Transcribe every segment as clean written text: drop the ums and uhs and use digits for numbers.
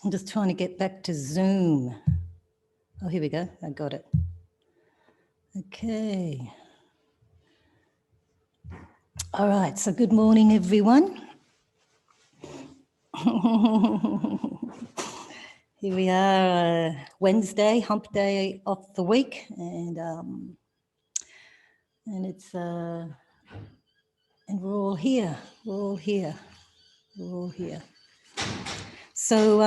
I'm just trying to get back to Zoom. Oh, here we go. I got it. Okay. All right. So good morning, everyone. Here we are, Wednesday, hump day of the week, and it's and we're all here. We're all here. We're all here. So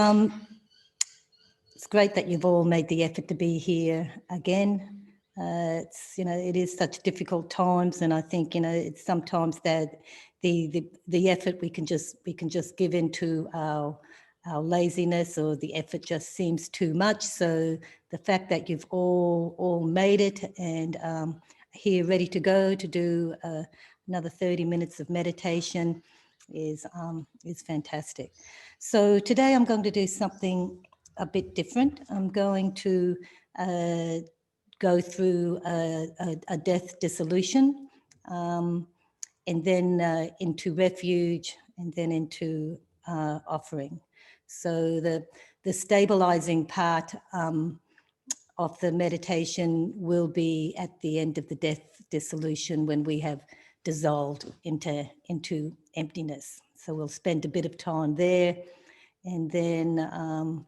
it's great that you've all made the effort to be here again. It's it is such difficult times, and I think it's sometimes that the effort we can just give into our laziness, or the effort just seems too much. So the fact that you've all made it and here ready to go to do another 30 minutes of meditation is fantastic. So today I'm going to do something a bit different. I'm going to go through a death dissolution, and then into refuge, and then into offering. So the stabilizing part of the meditation will be at the end of the death dissolution, when we have dissolved into emptiness. So we'll spend a bit of time there, and then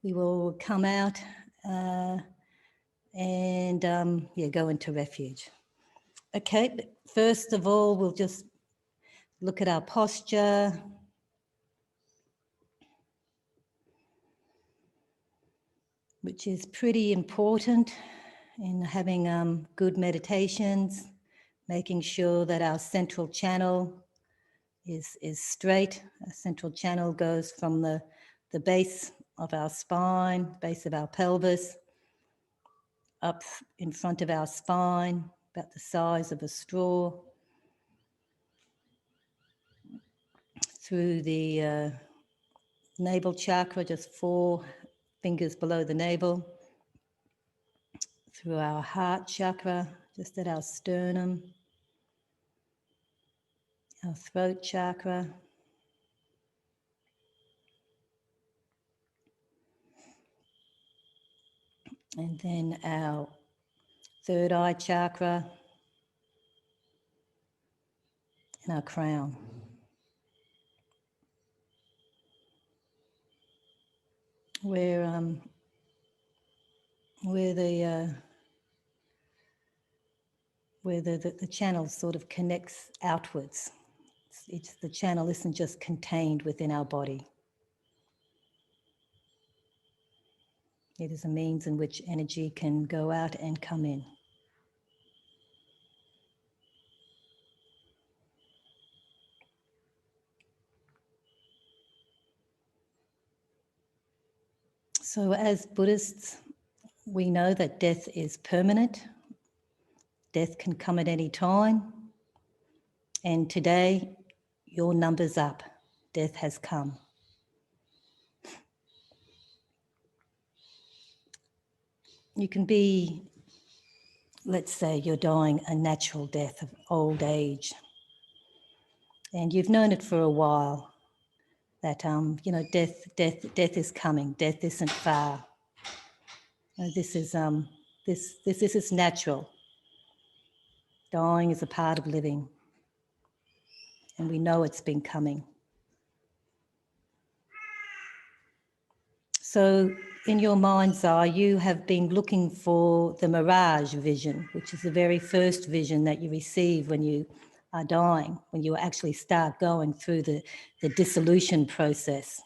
we will come out and go into refuge. Okay, but first of all, we'll just look at our posture. Which is pretty important in having good meditations, making sure that our central channel is straight. Our central channel goes from the base of our spine, base of our pelvis, up in front of our spine, about the size of a straw, through the navel chakra, just 4 fingers below the navel, through our heart chakra, just at our sternum, our throat chakra, and then our third eye chakra, and our crown. Where the channel sort of connects outwards. The channel isn't just contained within our body. It is a means in which energy can go out and come in. So as Buddhists, we know that death is permanent. Death can come at any time. And today, your number's up. Death has come. You can be, let's say you're dying a natural death of old age, and you've known it for a while, that death is coming. Death isn't far. This is natural. Dying is a part of living, and we know it's been coming. So in your mind's eye, you have been looking for the Mirage Vision, which is the very first vision that you receive when you are dying, when you actually start going through the dissolution process,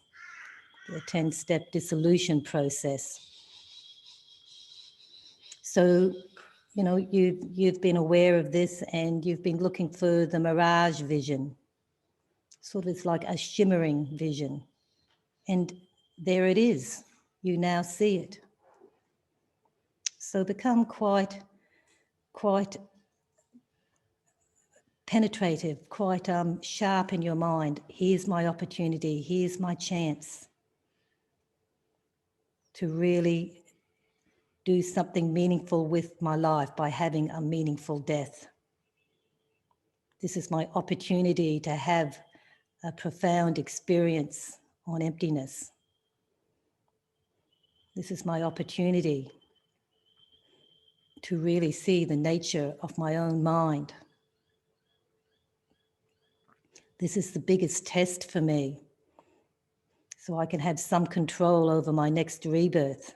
the 10-step dissolution process. So, you've been aware of this, and you've been looking for the Mirage Vision. Sort of, it's like a shimmering vision. And there it is. You now see it. So become quite penetrative, quite sharp in your mind. Here's my opportunity. Here's my chance to really do something meaningful with my life by having a meaningful death. This is my opportunity to have a profound experience on emptiness, This is my opportunity to really see the nature of my own mind. This is the biggest test for me, so I can have some control over my next rebirth.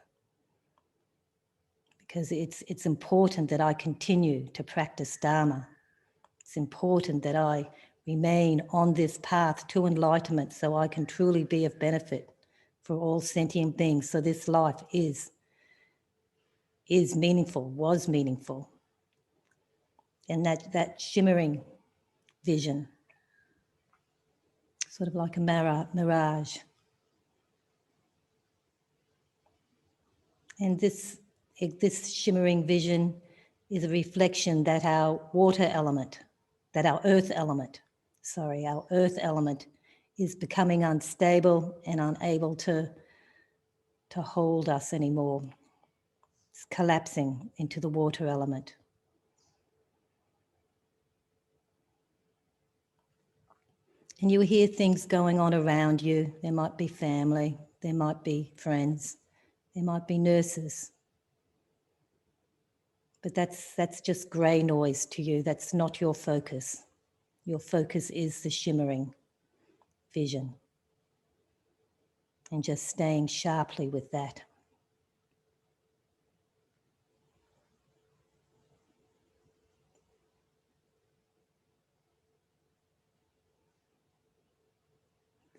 Because it's important that I continue to practice Dharma. It's important that I remain on this path to enlightenment so I can truly be of benefit for all sentient beings. So this life is meaningful, was meaningful. And that shimmering vision, sort of like a mirage. And this shimmering vision is a reflection that our earth element is becoming unstable and unable to hold us anymore. It's collapsing into the water element. And you hear things going on around you. There might be family, there might be friends, there might be nurses. But that's just grey noise to you. That's not your focus. Your focus is the shimmering vision. And just staying sharply with that.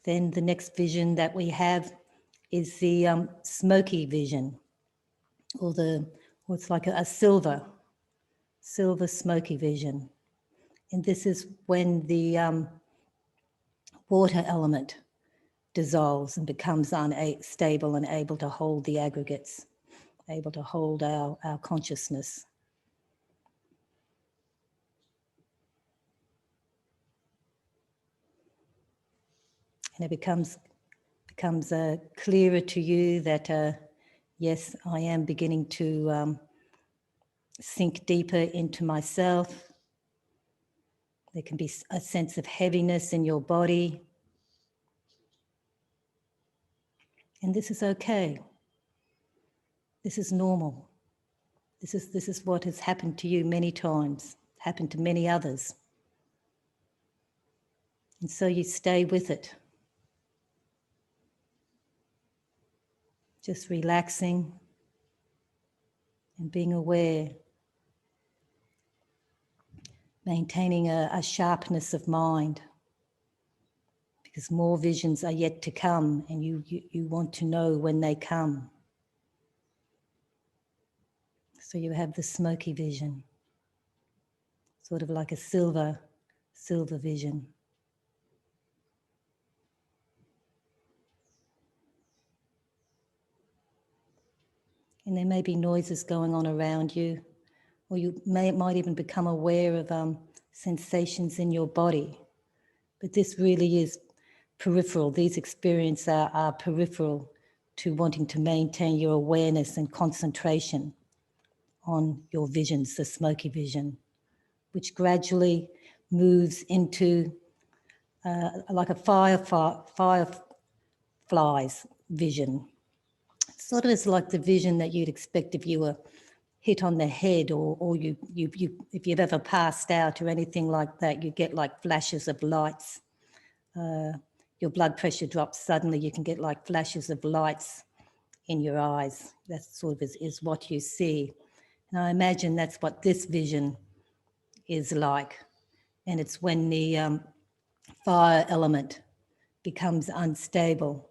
Then the next vision that we have is the Smokey Vision, or it's like a silver smoky vision. And this is when the water element dissolves and becomes unstable and able to hold the aggregates, able to hold our consciousness. And it becomes clearer to you that, yes, I am beginning to sink deeper into myself. There can be a sense of heaviness in your body. And this is okay. This is normal. This is what has happened to you many times, happened to many others. And so you stay with it. Just relaxing and being aware, maintaining a sharpness of mind, because more visions are yet to come and you want to know when they come. So you have the smoky vision, sort of like a silver vision. And there may be noises going on around you, or you might even become aware of sensations in your body. But this really is peripheral. These experiences are peripheral to wanting to maintain your awareness and concentration on your visions, the smoky vision, which gradually moves into like a firefly's vision. Sort of is like the vision that you'd expect if you were hit on the head, or you if you've ever passed out or anything like that, you get like flashes of lights. Your blood pressure drops suddenly, you can get like flashes of lights in your eyes. That sort of is what you see. And I imagine that's what this vision is like. And it's when the fire element becomes unstable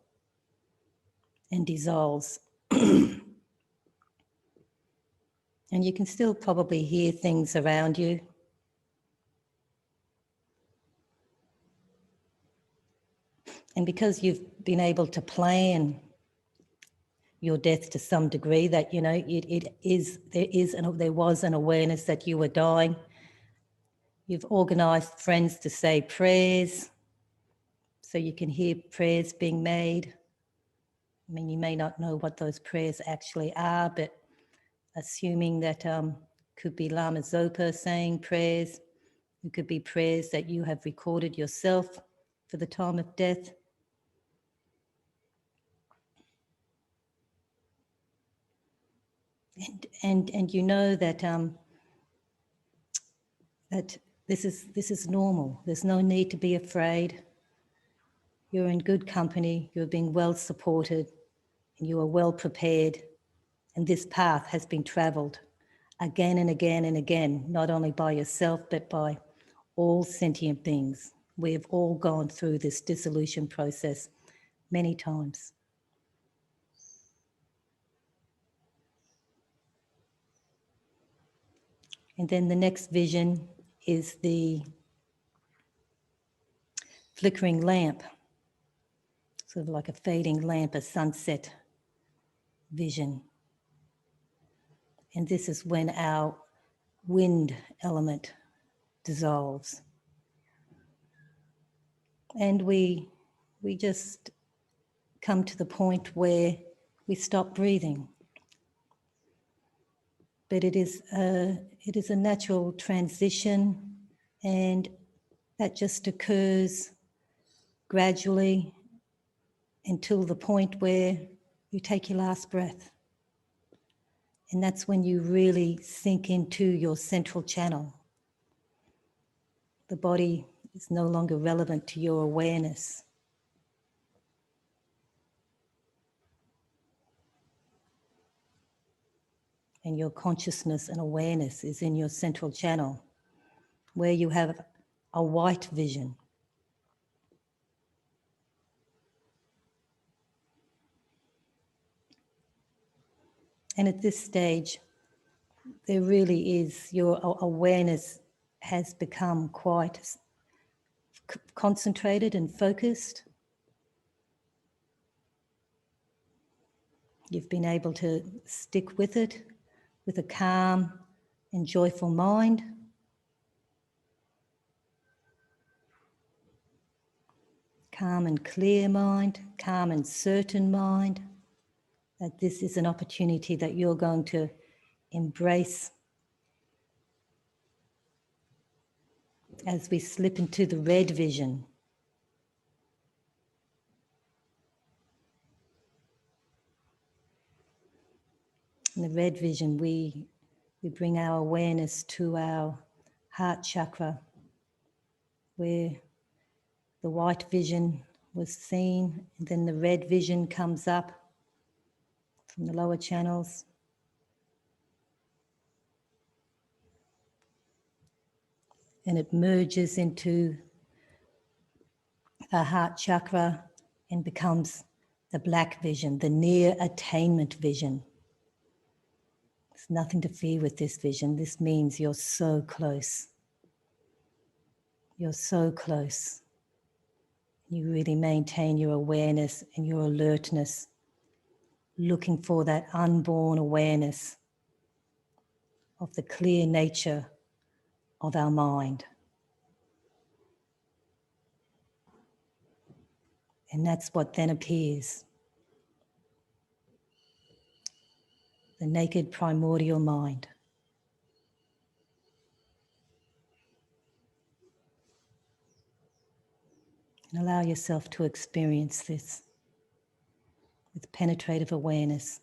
and dissolves. And you can still probably hear things around you. And because you've been able to plan your death to some degree, that, you know, there was an awareness that you were dying. You've organised friends to say prayers, so you can hear prayers being made. I mean, you may not know what those prayers actually are, but assuming that could be Lama Zopa saying prayers, it could be prayers that you have recorded yourself for the time of death. and you know that that this is normal. There's no need to be afraid. You're in good company. You're being well supported, and you are well prepared. And this path has been travelled again and again and again, not only by yourself but by all sentient beings. We have all gone through this dissolution process many times. And then the next vision is the flickering lamp, sort of like a fading lamp, a sunset vision. And this is when our wind element dissolves. And we just come to the point where we stop breathing. But it is a natural transition, and that just occurs gradually until the point where you take your last breath. And that's when you really sink into your central channel. The body is no longer relevant to your awareness. And your consciousness and awareness is in your central channel, where you have a white vision. And at this stage, there really is, your awareness has become quite concentrated and focused. You've been able to stick with it with a calm and joyful mind. Calm and clear mind, calm and certain mind, that this is an opportunity that you're going to embrace as we slip into the red vision. In the red vision, we bring our awareness to our heart chakra, where the white vision was seen, and then the red vision comes up from the lower channels. And it merges into the heart chakra and becomes the black vision, the near attainment vision. There's nothing to fear with this vision. This means you're so close. You're so close. You really maintain your awareness and your alertness, looking for that unborn awareness of the clear nature of our mind. And that's what then appears. The naked primordial mind. And allow yourself to experience this with penetrative awareness.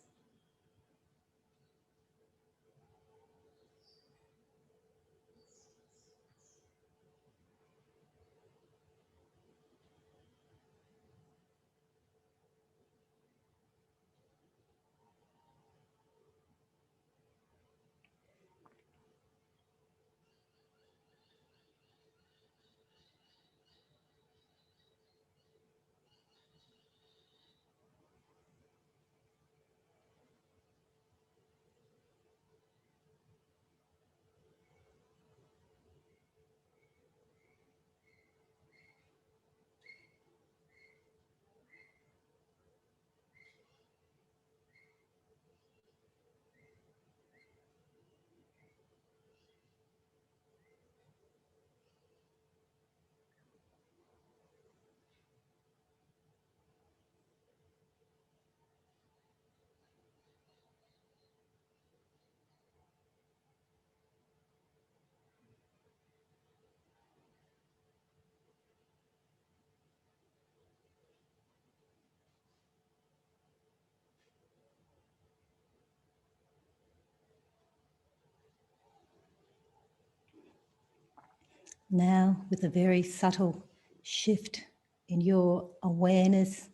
Now, with a very subtle shift in your awareness,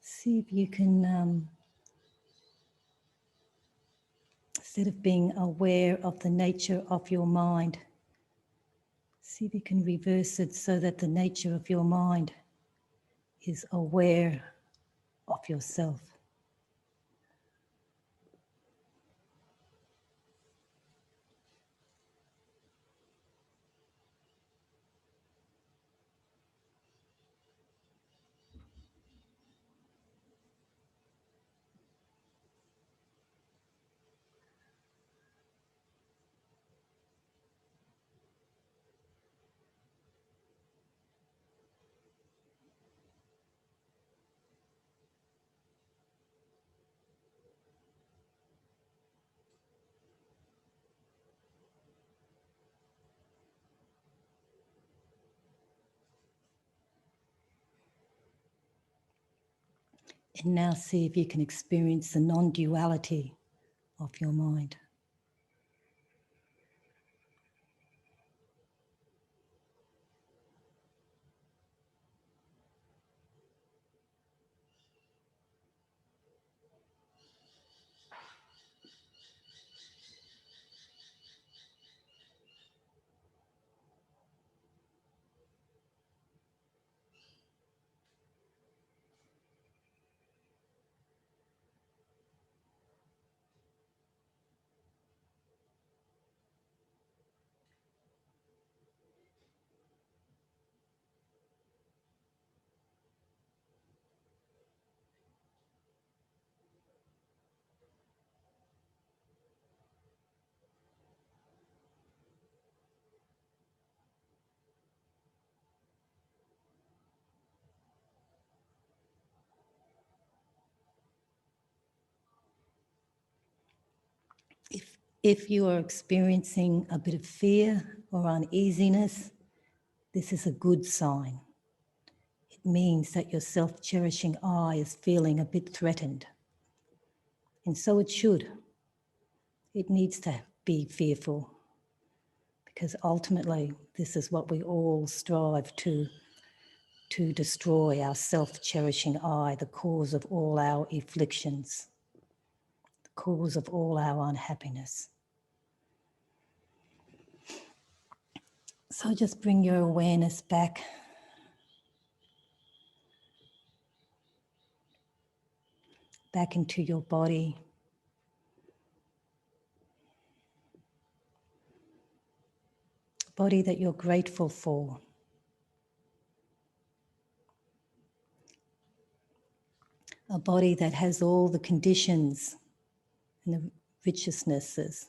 see if you can, instead of being aware of the nature of your mind, see if you can reverse it so that the nature of your mind is aware of yourself. And now see if you can experience the non-duality of your mind. If you are experiencing a bit of fear or uneasiness, this is a good sign. It means that your self-cherishing I is feeling a bit threatened. And so it should. It needs to be fearful, because ultimately this is what we all strive to destroy, our self-cherishing I, the cause of all our afflictions, the cause of all our unhappiness. So just bring your awareness back into your body. Body that you're grateful for. A body that has all the conditions and the richnesses,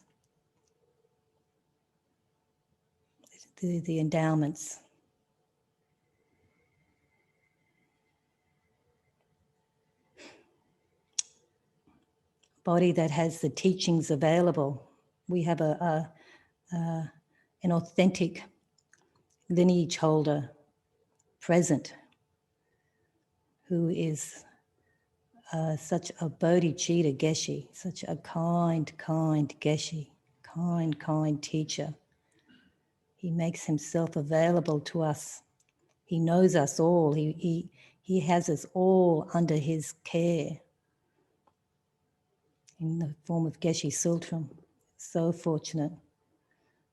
the endowments. Body that has the teachings available. We have an authentic lineage holder present who is such a Bodhisattva Geshe, such a kind Geshe, kind teacher. He makes himself available to us. He knows us all. He has us all under his care in the form of Geshe Sultram. So fortunate.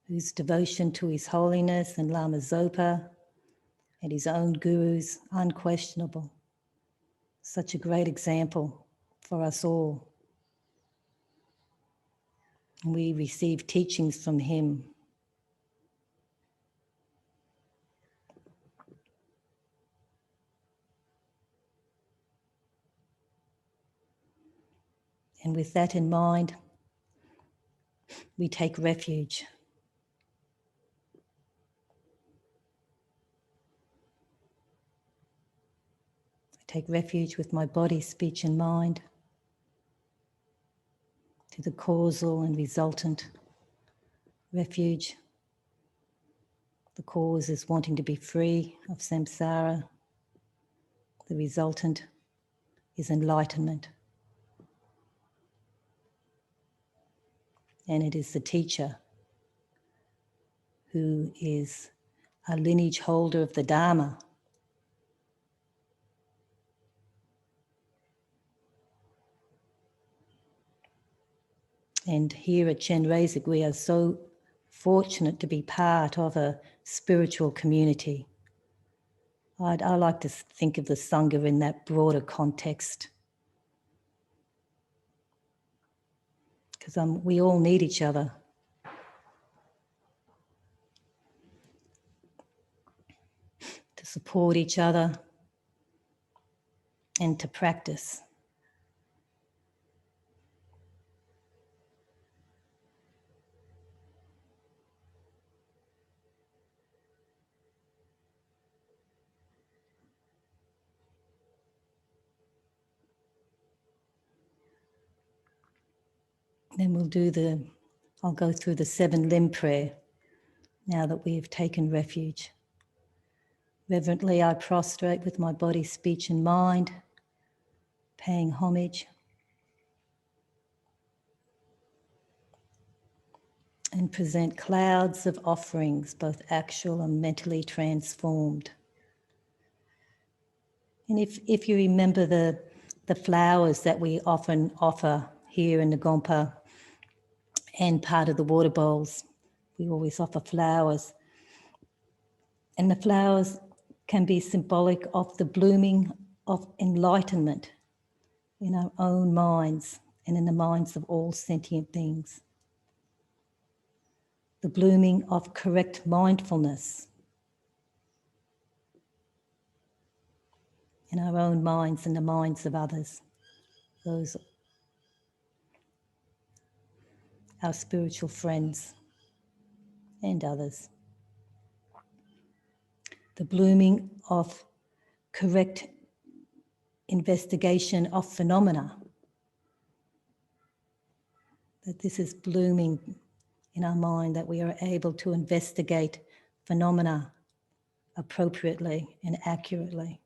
Whose devotion to His Holiness and Lama Zopa and his own gurus, unquestionable. Such a great example for us all. And we receive teachings from him. And with that in mind, we take refuge. I take refuge with my body, speech, and mind to the causal and resultant refuge. The cause is wanting to be free of samsara. The resultant is enlightenment. And it is the teacher who is a lineage holder of the Dharma. And here at Chenrezig, we are so fortunate to be part of a spiritual community. I like to think of the Sangha in that broader context, because we all need each other. To support each other and to practice. Then I'll go through the 7 limb prayer now that we have taken refuge. Reverently I prostrate with my body, speech and mind, paying homage and present clouds of offerings, both actual and mentally transformed. And if you remember the flowers that we often offer here in the Gompa and part of the water bowls, we always offer flowers. And the flowers can be symbolic of the blooming of enlightenment in our own minds and in the minds of all sentient beings. The blooming of correct mindfulness in our own minds and the minds of others, those our spiritual friends and others. The blooming of correct investigation of phenomena, that this is blooming in our mind, that we are able to investigate phenomena appropriately and accurately.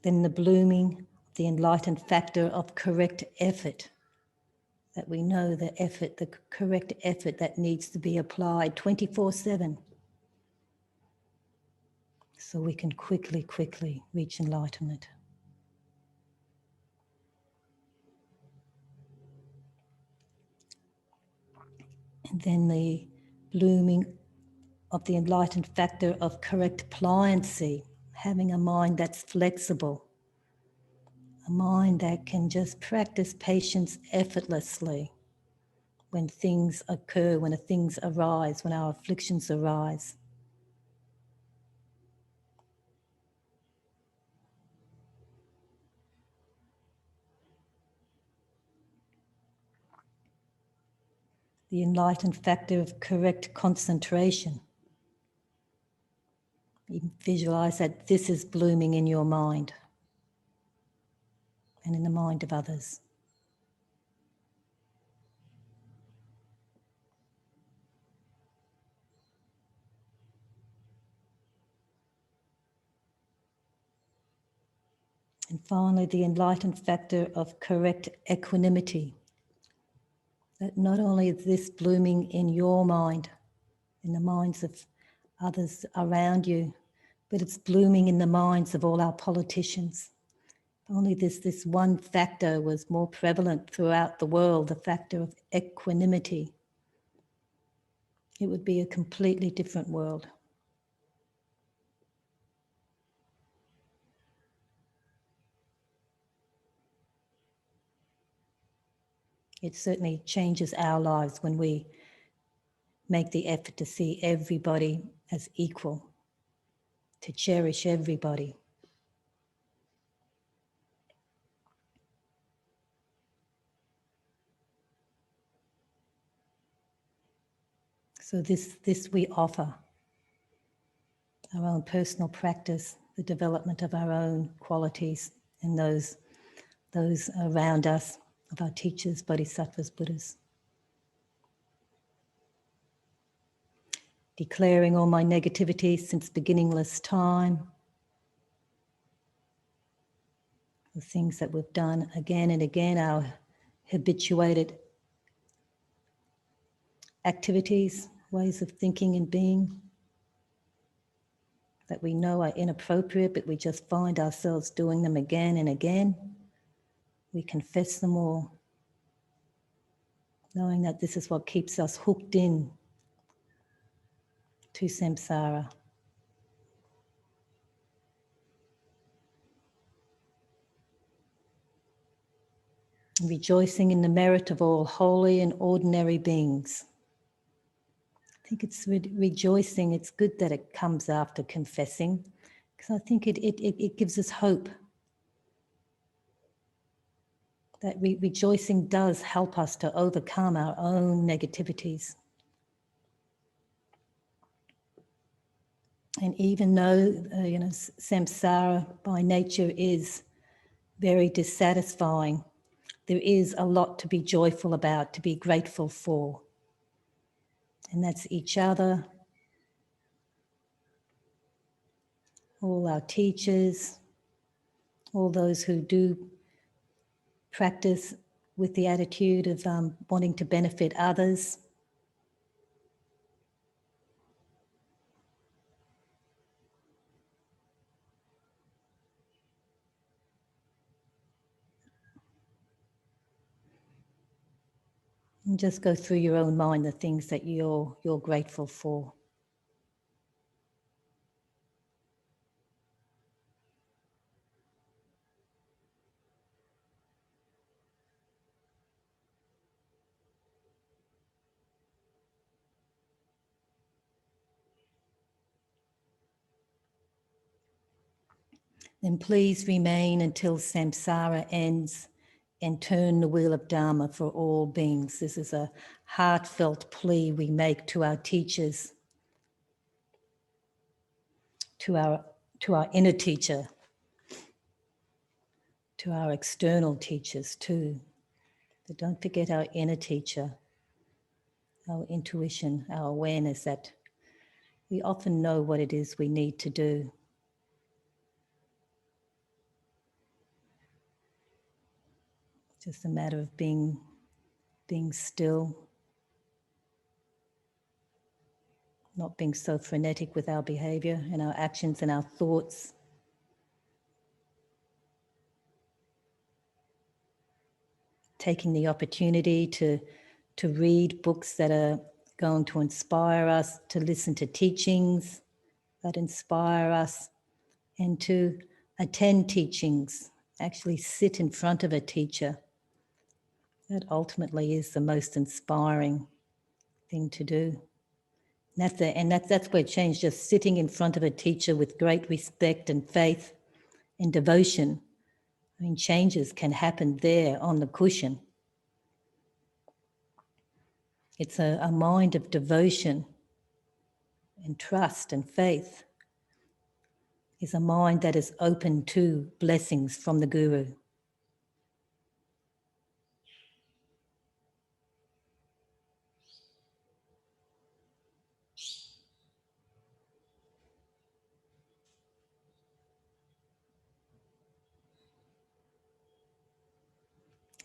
Then the blooming, the enlightened factor of correct effort, that we know the correct effort that needs to be applied 24/7 so we can quickly reach enlightenment. And then the blooming of the enlightened factor of correct pliancy, having a mind that's flexible, a mind that can just practice patience effortlessly when things occur, when things arise, when our afflictions arise. The enlightened factor of correct concentration. You visualize that this is blooming in your mind and in the mind of others. And finally, the enlightened factor of correct equanimity. That not only is this blooming in your mind, in the minds of others around you, but it's blooming in the minds of all our politicians. If only this one factor was more prevalent throughout the world, the factor of equanimity, it would be a completely different world. It certainly changes our lives when we make the effort to see everybody as equal, to cherish everybody. So this we offer, our own personal practice, the development of our own qualities and those around us, of our teachers, Bodhisattvas, Buddhas. Declaring all my negativity since beginningless time. the things that we've done again and again, our habituated activities, ways of thinking and being that we know are inappropriate, but we just find ourselves doing them again and again. We confess them all, knowing that this is what keeps us hooked in to samsara. Rejoicing in the merit of all holy and ordinary beings. I think it's rejoicing. It's good that it comes after confessing, because I think it gives us hope. That rejoicing does help us to overcome our own negativities. And even though, samsara by nature is very dissatisfying, there is a lot to be joyful about, to be grateful for. And that's each other, all our teachers, all those who do practice with the attitude of wanting to benefit others. And just go through your own mind the things that you're grateful for. Then please remain until samsara ends and turn the wheel of Dharma for all beings. This is a heartfelt plea we make to our teachers, to our inner teacher, to our external teachers too. But don't forget our inner teacher, our intuition, our awareness that we often know what it is we need to do. Just a matter of being still, not being so frenetic with our behavior and our actions and our thoughts. Taking the opportunity to read books that are going to inspire us, to listen to teachings that inspire us, and to attend teachings, actually sit in front of a teacher. That ultimately is the most inspiring thing to do. That's where change, just sitting in front of a teacher with great respect and faith and devotion. I mean, changes can happen there on the cushion. It's a mind of devotion and trust and faith. Is a mind that is open to blessings from the Guru.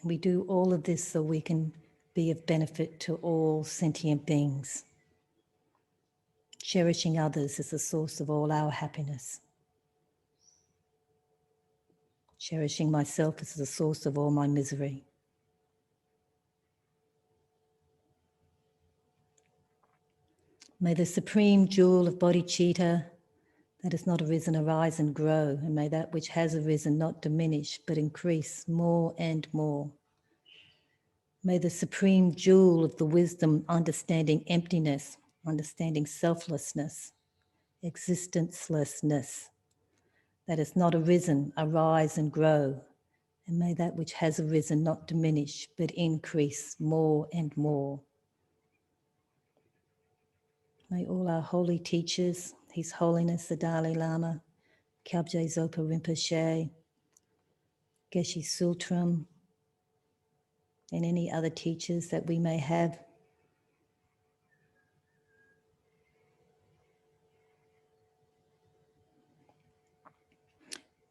We do all of this so we can be of benefit to all sentient beings. Cherishing others is the source of all our happiness. Cherishing myself is the source of all my misery. May the supreme jewel of bodhicitta that has not arisen arise and grow, and may that which has arisen not diminish but increase more and more. May the supreme jewel of the wisdom understanding emptiness, understanding selflessness, existencelessness, that has not arisen arise and grow, and may that which has arisen not diminish but increase more and more. May all our holy teachers, His Holiness the Dalai Lama, Kyabje Zopa Rinpoche, Geshe Sultram, and any other teachers that we may have,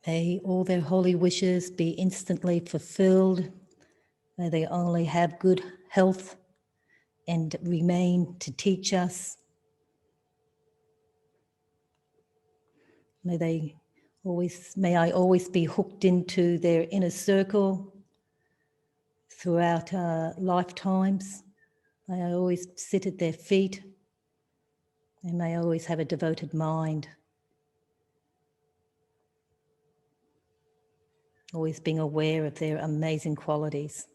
May all their holy wishes be instantly fulfilled. May they only have good health and remain to teach us. May I always be hooked into their inner circle throughout our lifetimes. May I always sit at their feet, and may I always have a devoted mind. Always being aware of their amazing qualities.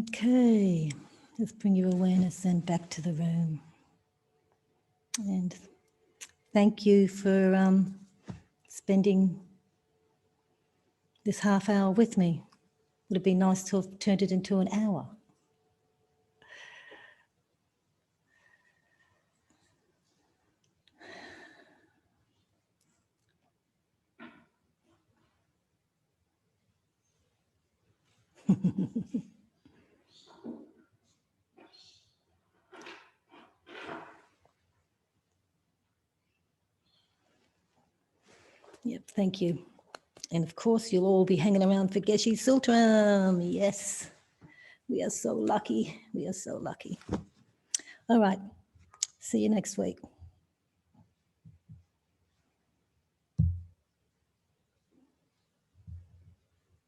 Okay, let's bring your awareness then back to the room. And thank you for spending this half hour with me. Would have been nice to have turned it into an hour. Yep, thank you. And of course, you'll all be hanging around for Geshe Sultram. Yes, we are so lucky. We are so lucky. All right, see you next week.